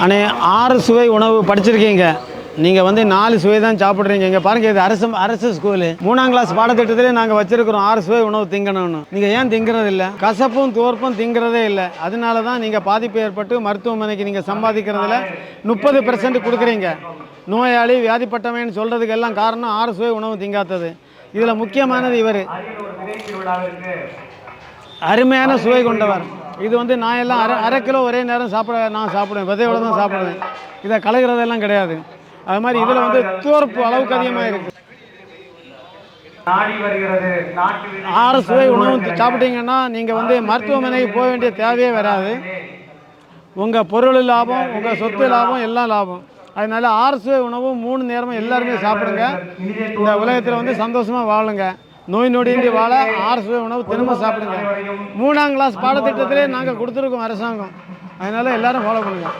அண்ணே 6 சுவை உணவு படிச்சிருக்கீங்க. நீங்கள் வந்து 4 சுவை தான் சாப்பிட்றீங்க. இங்கே பாருங்கள், இது அரசு ஸ்கூலு 3ஆம் கிளாஸ் பாடத்திட்டத்திலே நாங்கள் வச்சுருக்கிறோம் 6 சுவை உணவு திங்கணும்னு. நீங்கள் ஏன் திங்கிறது இல்லை? கசப்பும் துவர்ப்பும் திங்கிறதே இல்லை. அதனால தான் நீங்கள் பாதிப்பு ஏற்பட்டு மருத்துவமனைக்கு நீங்கள் சம்பாதிக்கிறதுல 30% கொடுக்குறீங்க. நோயாளி வியாதிப்பட்டவன்னு சொல்கிறதுக்கு எல்லாம் காரணம் 6 சுவை உணவு திங்காத்தது. இதில் முக்கியமானது இவர் அருமையான சுவை கொண்டவர். இது வந்து நான் எல்லாம் அரை கிலோ ஒரே நேரம் நான் சாப்பிடுவேன், விதையோடு தான் சாப்பிடுவேன். இதை கலக்கிறதெல்லாம் கிடையாது. அது மாதிரி இதில் வந்து துவர்ப்பு அளவுக்கு அதிகமாக இருக்குது. 6 சுவை உணவு சாப்பிட்டீங்கன்னா நீங்கள் வந்து மருத்துவமனைக்கு போக வேண்டிய தேவையே வராது. உங்கள் பொருள் லாபம், உங்கள் சொத்து லாபம், எல்லாம் லாபம். அதனால 6 சுவை உணவு 3 நேரமும் எல்லாருமே சாப்பிடுங்க. இந்த உலகத்தில் வந்து சந்தோஷமாக வாழுங்க. நோய் நொடியின்றி வாழ 6 சுவை உணவு தினமும் சாப்பிடுங்க. 3ஆம் கிளாஸ் பாடத்திட்டத்திலே நாங்கள் கொடுத்துருக்கோம் அரசாங்கம். அதனால் எல்லோரும் ஃபாலோ பண்ணுங்கள்.